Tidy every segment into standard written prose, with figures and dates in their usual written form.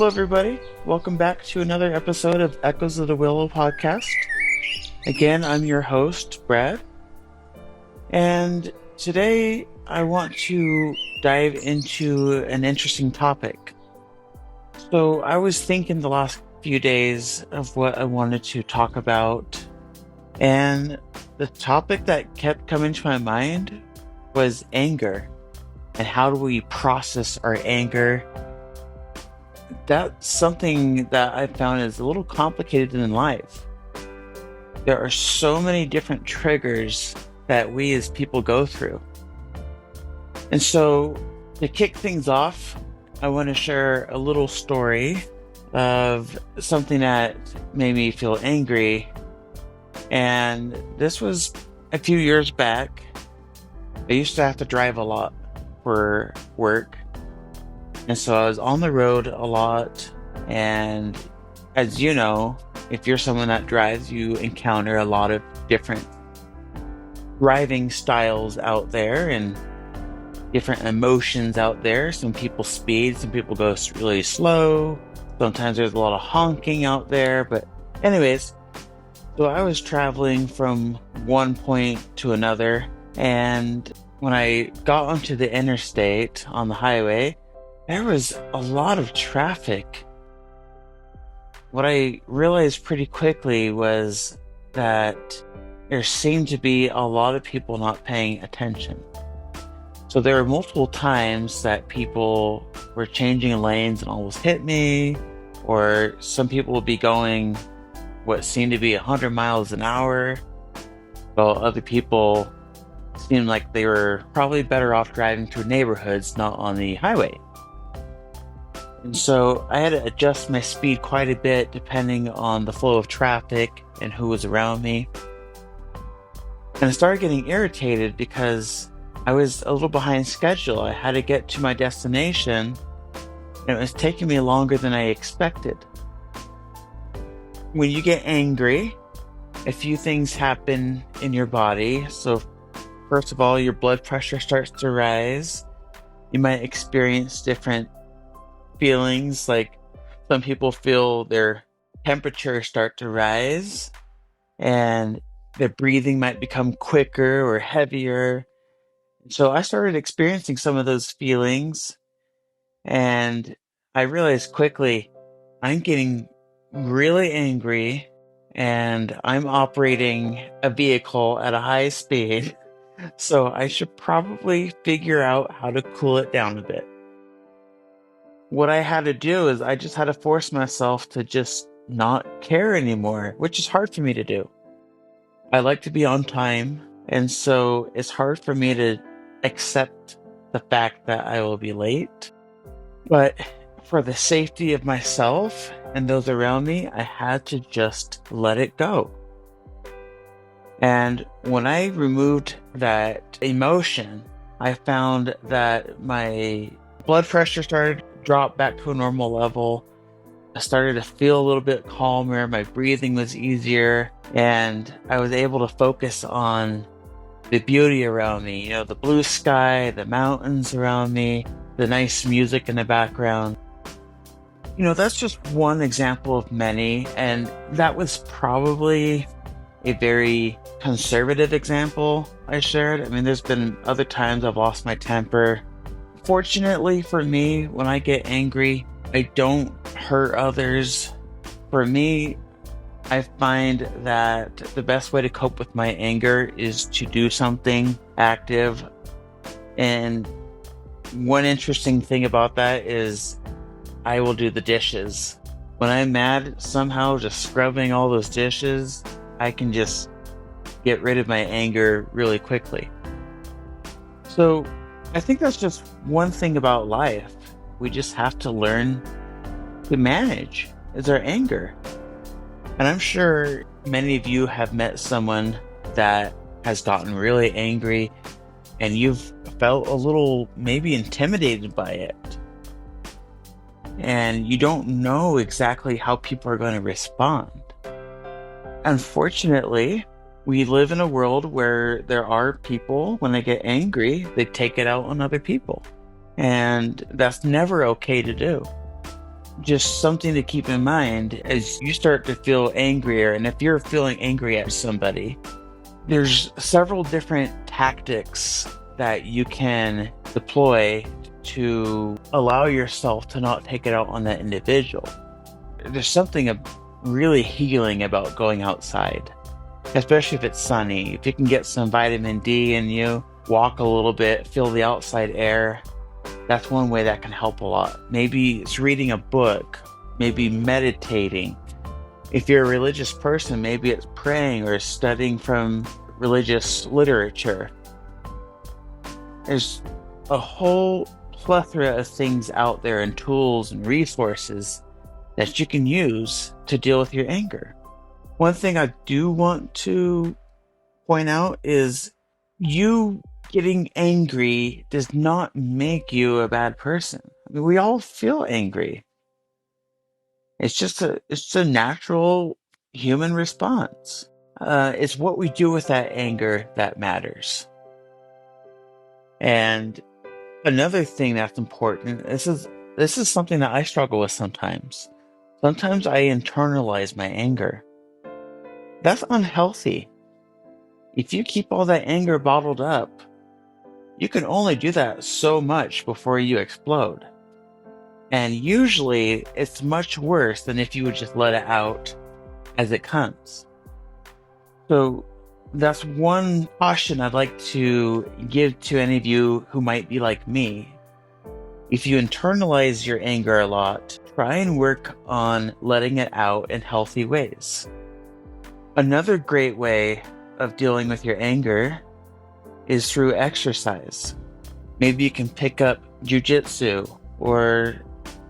Hello, everybody. Welcome back to another episode of Echoes of the Willow podcast. Again, I'm your host, Brad. And today I want to dive into an interesting topic. So I was thinking the last few days of what I wanted to talk about. And the topic that kept coming to my mind was anger. And how do we process our anger? That's something that I found is a little complicated in life. There are so many different triggers that we as people go through. And so to kick things off, I want to share a little story of something that made me feel angry. And this was a few years back. I used to have to drive a lot for work. And so I was on the road a lot. And as you know, if you're someone that drives, you encounter a lot of different driving styles out there and different emotions out there. Some people speed, some people go really slow. Sometimes there's a lot of honking out there. But anyways, so I was traveling from one point to another. And when I got onto the interstate on the highway, there was a lot of traffic. What I realized pretty quickly was that there seemed to be a lot of people not paying attention. So there were multiple times that people were changing lanes and almost hit me, or some people would be going what seemed to be 100 miles an hour, while other people seemed like they were probably better off driving through neighborhoods, not on the highway. And so I had to adjust my speed quite a bit depending on the flow of traffic and who was around me. And I started getting irritated because I was a little behind schedule. I had to get to my destination, and it was taking me longer than I expected. When you get angry, a few things happen in your body. So first of all, your blood pressure starts to rise. You might experience different feelings, like some people feel their temperature start to rise and their breathing might become quicker or heavier. So I started experiencing some of those feelings, and I realized quickly I'm getting really angry and I'm operating a vehicle at a high speed. So I should probably figure out how to cool it down a bit. What I had to do is I just had to force myself to just not care anymore, which is hard for me to do. I like to be on time, and so it's hard for me to accept the fact that I will be late. But for the safety of myself and those around me, I had to just let it go. And when I removed that emotion, I found that my blood pressure started to drop back to a normal level. I started to feel a little bit calmer. My breathing was easier, and I was able to focus on the beauty around me. You know, the blue sky, the mountains around me, the nice music in the background. You know, that's just one example of many, and that was probably a very conservative example I shared. I mean, there's been other times I've lost my temper. Fortunately for me, when I get angry, I don't hurt others. For me, I find that the best way to cope with my anger is to do something active. And one interesting thing about that is I will do the dishes. When I'm mad, somehow just scrubbing all those dishes, I can just get rid of my anger really quickly. So I think that's just one thing about life. We just have to learn to manage is our anger. And I'm sure many of you have met someone that has gotten really angry and you've felt a little maybe intimidated by it. And you don't know exactly how people are going to respond. Unfortunately, we live in a world where there are people, when they get angry, they take it out on other people. And that's never okay to do. just something to keep in mind as you start to feel angrier. And if you're feeling angry at somebody, there's several different tactics that you can deploy to allow yourself to not take it out on that individual. There's something really healing about going outside, especially if it's sunny. If you can get some vitamin D in you, walk a little bit, feel the outside air, that's one way that can help a lot. Maybe it's reading a book, maybe meditating. If you're a religious person, maybe it's praying or studying from religious literature. There's a whole plethora of things out there and tools and resources that you can use to deal with your anger. One thing I do want to point out is you getting angry does not make you a bad person. I mean, we all feel angry. It's a natural human response. It's what we do with that anger that matters. And another thing that's important, this is something that I struggle with sometimes. Sometimes I internalize my anger. That's unhealthy. If you keep all that anger bottled up, you can only do that so much before you explode. And usually it's much worse than if you would just let it out as it comes. So that's one caution I'd like to give to any of you who might be like me. If you internalize your anger a lot, try and work on letting it out in healthy ways. Another great way of dealing with your anger is through exercise. Maybe you can pick up jujitsu or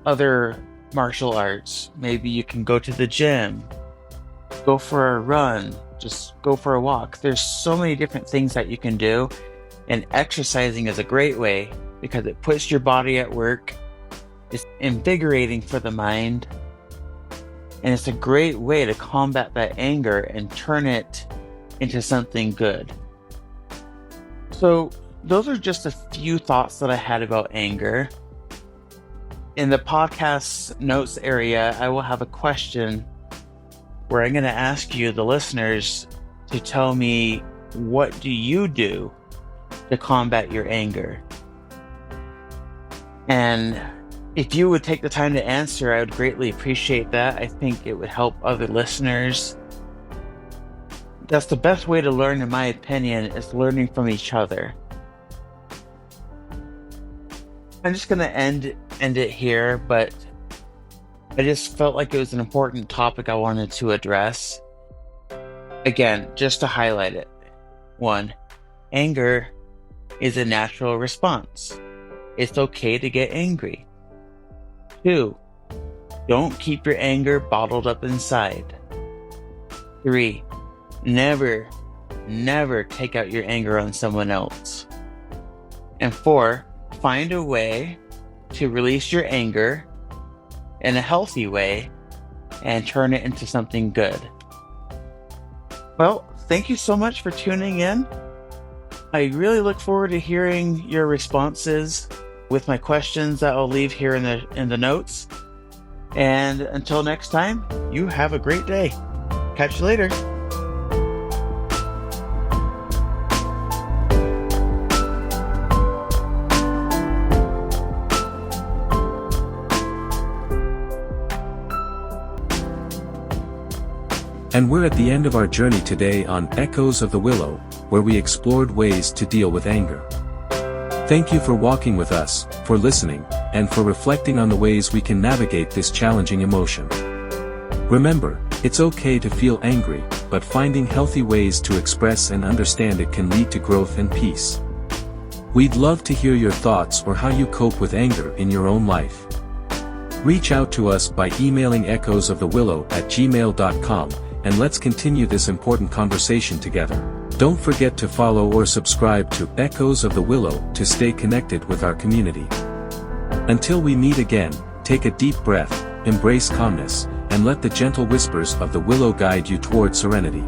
other martial arts. Maybe you can go to the gym, go for a run, just go for a walk. There's so many different things that you can do, and exercising is a great way because it puts your body at work. It's invigorating for the mind, and it's a great way to combat that anger and turn it into something good. So those are just a few thoughts that I had about anger. In the podcast notes area, I will have a question where I'm going to ask you, the listeners, to tell me, what do you do to combat your anger? And if you would take the time to answer, I would greatly appreciate that. I think it would help other listeners. That's the best way to learn, in my opinion, is learning from each other. I'm just going to end it here, but I just felt like it was an important topic I wanted to address. Again, just to highlight it. 1, anger is a natural response. It's okay to get angry. 2, don't keep your anger bottled up inside. 3, never take out your anger on someone else. And 4, find a way to release your anger in a healthy way and turn it into something good. Well, thank you so much for tuning in. I really look forward to hearing your responses with my questions that I'll leave here in the notes. And until next time, you have a great day. Catch you later. And we're at the end of our journey today on Echoes of the Willow, where we explored ways to deal with anger. Thank you for walking with us, for listening, and for reflecting on the ways we can navigate this challenging emotion. Remember, it's okay to feel angry, but finding healthy ways to express and understand it can lead to growth and peace. We'd love to hear your thoughts or how you cope with anger in your own life. Reach out to us by emailing echoesofthewillow@gmail.com, and let's continue this important conversation together. Don't forget to follow or subscribe to Echoes of the Willow to stay connected with our community. Until we meet again, take a deep breath, embrace calmness, and let the gentle whispers of the willow guide you toward serenity.